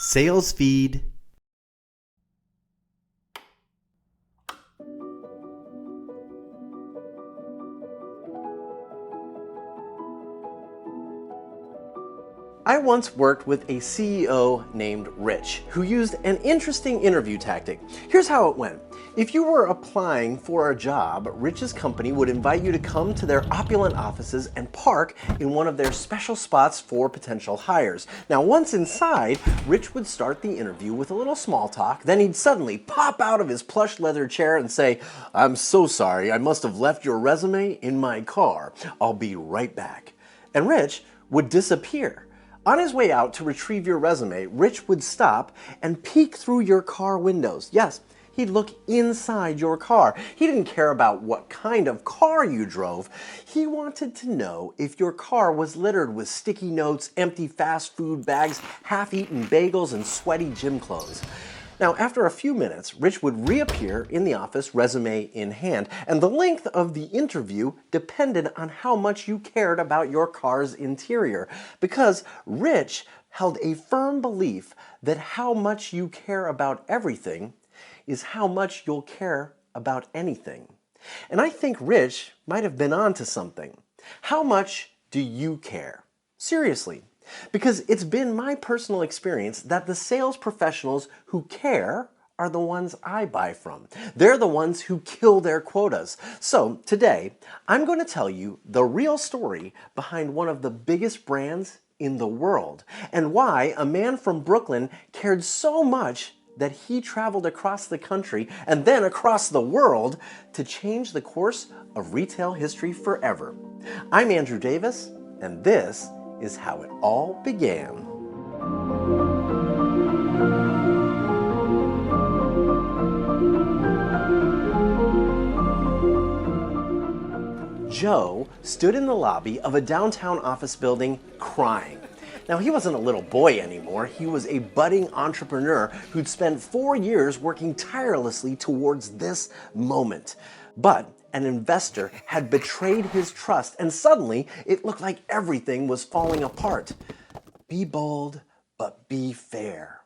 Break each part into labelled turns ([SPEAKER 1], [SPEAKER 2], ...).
[SPEAKER 1] Sales feed. I once worked with a CEO named Rich, who used an interesting interview tactic. Here's how it went. If you were applying for a job, Rich's company would invite you to come to their opulent offices and park in one of their special spots for potential hires. Now, once inside, Rich would start the interview with a little small talk, then he'd suddenly pop out of his plush leather chair and say, "I'm so sorry, I must have left your resume in my car. I'll be right back." And Rich would disappear. On his way out to retrieve your resume, Rich would stop and peek through your car windows. Yes, he'd look inside your car. He didn't care about what kind of car you drove. He wanted to know if your car was littered with sticky notes, empty fast food bags, half-eaten bagels, and sweaty gym clothes. Now, after a few minutes, Rich would reappear in the office, resume in hand, and the length of the interview depended on how much you cared about your car's interior, because Rich held a firm belief that how much you care about everything is how much you'll care about anything. And I think Rich might have been onto something. How much do you care? Seriously. Because it's been my personal experience that the sales professionals who care are the ones I buy from. They're the ones who kill their quotas. So today, I'm going to tell you the real story behind one of the biggest brands in the world and why a man from Brooklyn cared so much that he traveled across the country and then across the world to change the course of retail history forever. I'm Andrew Davis, and this is how it all began. Joe stood in the lobby of a downtown office building crying. Now, he wasn't a little boy anymore. He was a budding entrepreneur who'd spent 4 years working tirelessly towards this moment. But an investor had betrayed his trust, and suddenly it looked like everything was falling apart. Be bold, but be fair.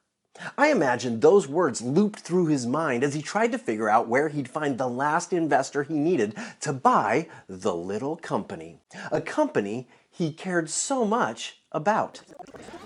[SPEAKER 1] I imagine those words looped through his mind as he tried to figure out where he'd find the last investor he needed to buy the little company. A company he cared so much about.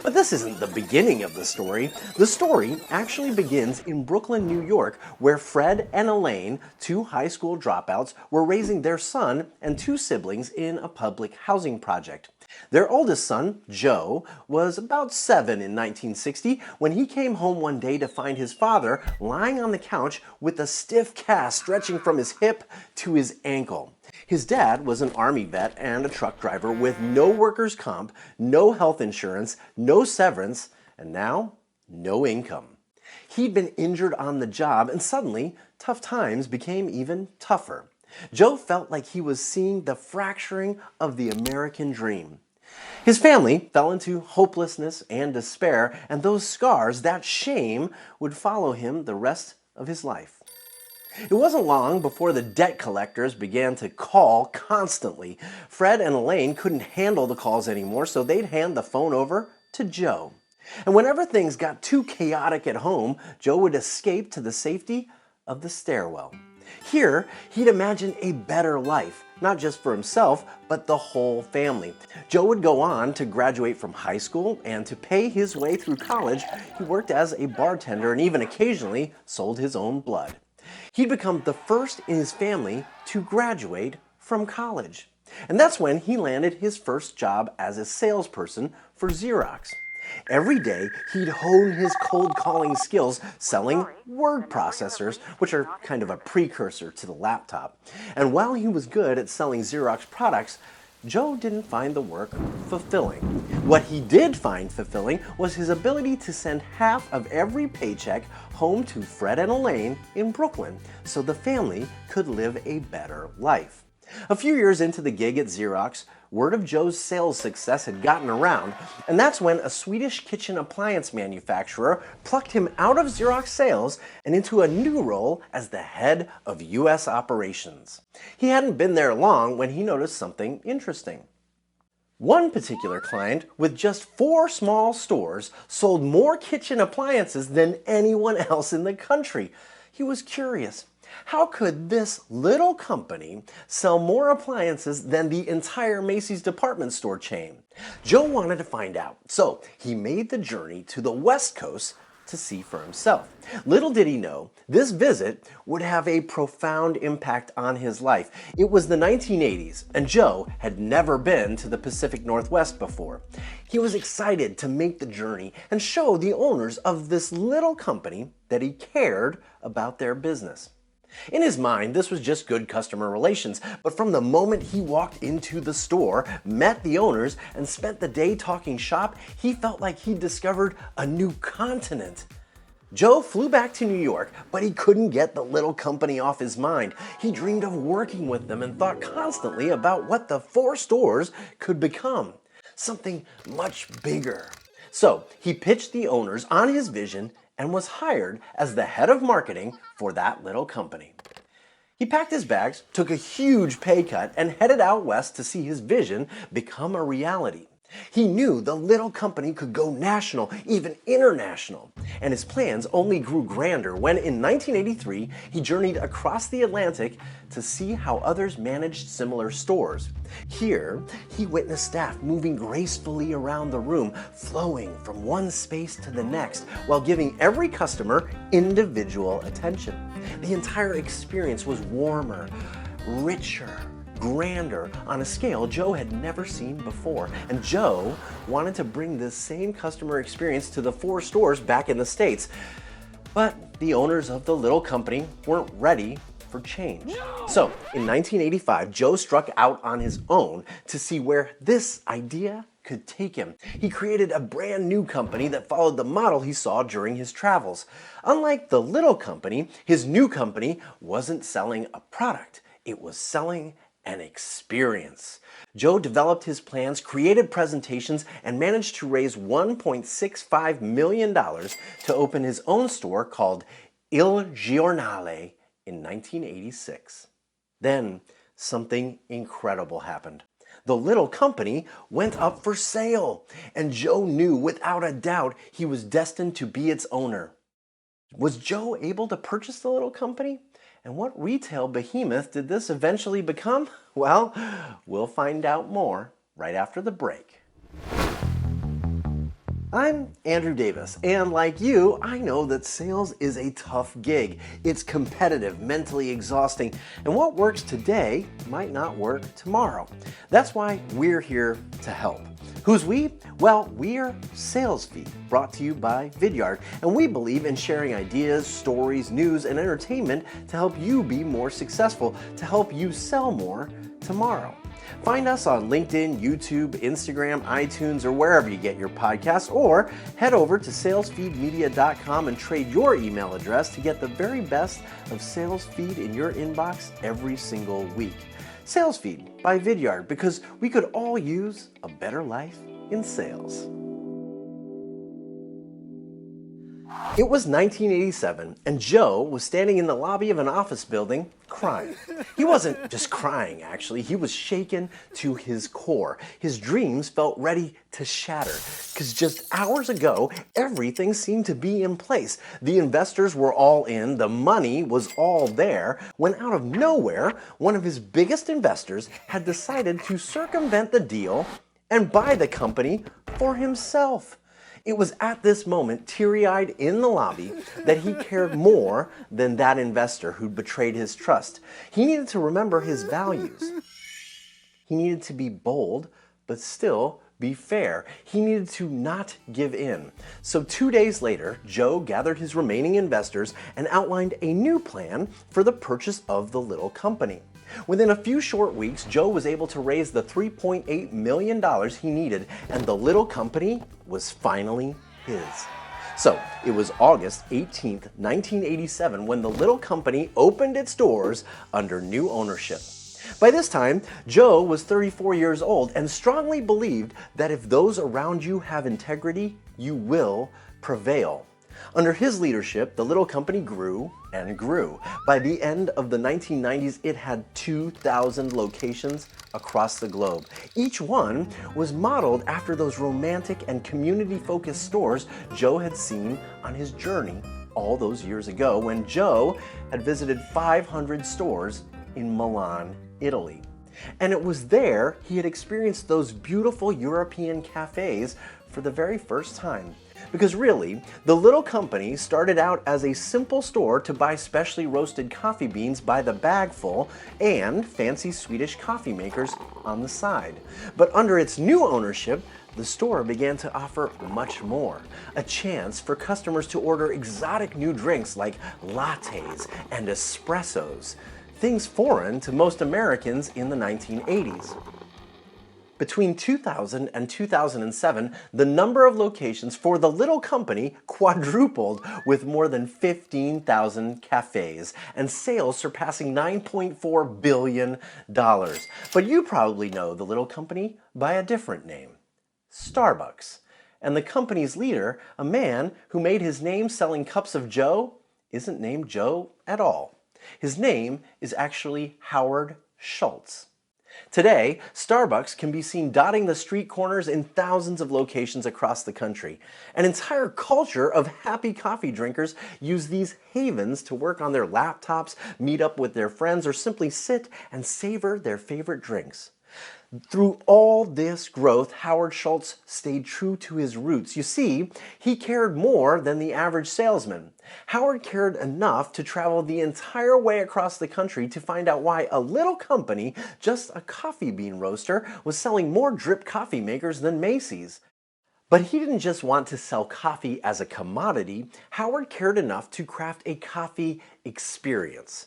[SPEAKER 1] But this isn't the beginning of the story. The story actually begins in Brooklyn, New York, where Fred and Elaine, two high school dropouts, were raising their son and two siblings in a public housing project. Their oldest son, Joe, was about 7 in 1960 when he came home one day to find his father lying on the couch with a stiff cast stretching from his hip to his ankle. His dad was an Army vet and a truck driver with no workers' comp, no health insurance, no severance, and now no income. He'd been injured on the job, and suddenly tough times became even tougher. Joe felt like he was seeing the fracturing of the American dream. His family fell into hopelessness and despair, and those scars, that shame, would follow him the rest of his life. It wasn't long before the debt collectors began to call constantly. Fred and Elaine couldn't handle the calls anymore, so they'd hand the phone over to Joe. And whenever things got too chaotic at home, Joe would escape to the safety of the stairwell. Here, he'd imagine a better life, not just for himself, but the whole family. Joe would go on to graduate from high school, and to pay his way through college, he worked as a bartender and even occasionally sold his own blood. He'd become the first in his family to graduate from college. And that's when he landed his first job as a salesperson for Xerox. Every day, he'd hone his cold calling skills selling word processors, which are kind of a precursor to the laptop. And while he was good at selling Xerox products, Joe didn't find the work fulfilling. What he did find fulfilling was his ability to send half of every paycheck home to Fred and Elaine in Brooklyn so the family could live a better life. A few years into the gig at Xerox, word of Joe's sales success had gotten around, and that's when a Swedish kitchen appliance manufacturer plucked him out of Xerox sales and into a new role as the head of U.S. operations. He hadn't been there long when he noticed something interesting. One particular client with just 4 small stores sold more kitchen appliances than anyone else in the country. He was curious. How could this little company sell more appliances than the entire Macy's department store chain? Joe wanted to find out, so he made the journey to the West Coast to see for himself. Little did he know, this visit would have a profound impact on his life. It was the 1980s, and Joe had never been to the Pacific Northwest before. He was excited to make the journey and show the owners of this little company that he cared about their business. In his mind, this was just good customer relations, but from the moment he walked into the store, met the owners, and spent the day talking shop, he felt like he'd discovered a new continent. Joe flew back to New York, but he couldn't get the little company off his mind. He dreamed of working with them and thought constantly about what the 4 stores could become. Something much bigger. So he pitched the owners on his vision and was hired as the head of marketing for that little company. He packed his bags, took a huge pay cut, and headed out west to see his vision become a reality. He knew the little company could go national, even international, and his plans only grew grander when in 1983 he journeyed across the Atlantic to see how others managed similar stores. Here, he witnessed staff moving gracefully around the room, flowing from one space to the next, while giving every customer individual attention. The entire experience was warmer, richer, grander, on a scale Joe had never seen before. And Joe wanted to bring this same customer experience to the 4 stores back in the States. But the owners of the little company weren't ready for change. So in 1985, Joe struck out on his own to see where this idea could take him. He created a brand new company that followed the model he saw during his travels. Unlike the little company, his new company wasn't selling a product. It was selling an experience. Joe developed his plans, created presentations, and managed to raise $1.65 million to open his own store called Il Giornale in 1986. Then something incredible happened. The little company went up for sale, and Joe knew without a doubt he was destined to be its owner. Was Joe able to purchase the little company? And what retail behemoth did this eventually become? Well, we'll find out more right after the break. I'm Andrew Davis, and like you, I know that sales is a tough gig. It's competitive, mentally exhausting, and what works today might not work tomorrow. That's why we're here to help. Who's we? Well, we're Sales Feed, brought to you by Vidyard, and we believe in sharing ideas, stories, news, and entertainment to help you be more successful, to help you sell more tomorrow. Find us on LinkedIn, YouTube, Instagram, iTunes, or wherever you get your podcasts, or head over to salesfeedmedia.com and trade your email address to get the very best of Sales Feed in your inbox every single week. Sales Feed by Vidyard, because we could all use a better life in sales. It was 1987, and Joe was standing in the lobby of an office building crying. He wasn't just crying, actually. He was shaken to his core. His dreams felt ready to shatter, because just hours ago, everything seemed to be in place. The investors were all in, the money was all there, when out of nowhere, one of his biggest investors had decided to circumvent the deal and buy the company for himself. It was at this moment, teary-eyed in the lobby, that he cared more than that investor who'd betrayed his trust. He needed to remember his values. He needed to be bold, but still be fair. He needed to not give in. So 2 days later, Joe gathered his remaining investors and outlined a new plan for the purchase of the little company. Within a few short weeks, Joe was able to raise the $3.8 million he needed, and the little company was finally his. So it was August 18th, 1987, when the little company opened its doors under new ownership. By this time, Joe was 34 years old and strongly believed that if those around you have integrity, you will prevail. Under his leadership, the little company grew and grew. By the end of the 1990s, it had 2,000 locations across the globe. Each one was modeled after those romantic and community-focused stores Joe had seen on his journey all those years ago when Joe had visited 500 stores in Milan, Italy. And it was there he had experienced those beautiful European cafes for the very first time. Because really, the little company started out as a simple store to buy specially roasted coffee beans by the bagful and fancy Swedish coffee makers on the side. But under its new ownership, the store began to offer much more. A chance for customers to order exotic new drinks like lattes and espressos, things foreign to most Americans in the 1980s. Between 2000 and 2007, the number of locations for the little company quadrupled with more than 15,000 cafes and sales surpassing $9.4 billion. But you probably know the little company by a different name, Starbucks. And the company's leader, a man who made his name selling cups of Joe, isn't named Joe at all. His name is actually Howard Schultz. Today, Starbucks can be seen dotting the street corners in thousands of locations across the country. An entire culture of happy coffee drinkers use these havens to work on their laptops, meet up with their friends, or simply sit and savor their favorite drinks. Through all this growth, Howard Schultz stayed true to his roots. You see, he cared more than the average salesman. Howard cared enough to travel the entire way across the country to find out why a little company, just a coffee bean roaster, was selling more drip coffee makers than Macy's. But he didn't just want to sell coffee as a commodity. Howard cared enough to craft a coffee experience.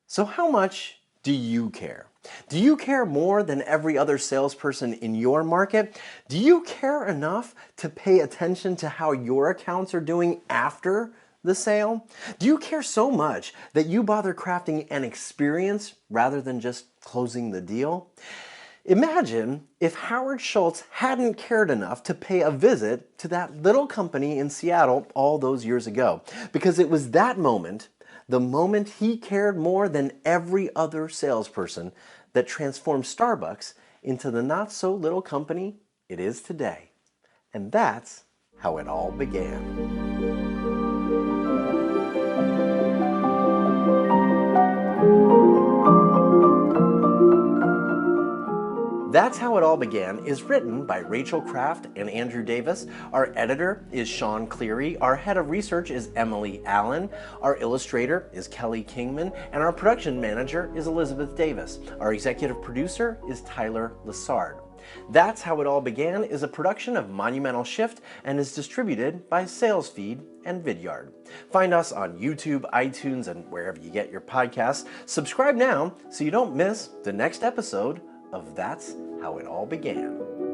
[SPEAKER 1] So how much do you care? Do you care more than every other salesperson in your market? Do you care enough to pay attention to how your accounts are doing after the sale? Do you care so much that you bother crafting an experience rather than just closing the deal? Imagine if Howard Schultz hadn't cared enough to pay a visit to that little company in Seattle all those years ago, because it was that moment, the moment he cared more than every other salesperson, that transformed Starbucks into the not-so-little company it is today. And that's how it all began. That's How It All Began is written by Rachel Kraft and Andrew Davis. Our editor is Sean Cleary. Our head of research is Emily Allen. Our illustrator is Kelly Kingman. And our production manager is Elizabeth Davis. Our executive producer is Tyler Lessard. That's How It All Began is a production of Monumental Shift and is distributed by SalesFeed and Vidyard. Find us on YouTube, iTunes, and wherever you get your podcasts. Subscribe now so you don't miss the next episode of That's How It All Began.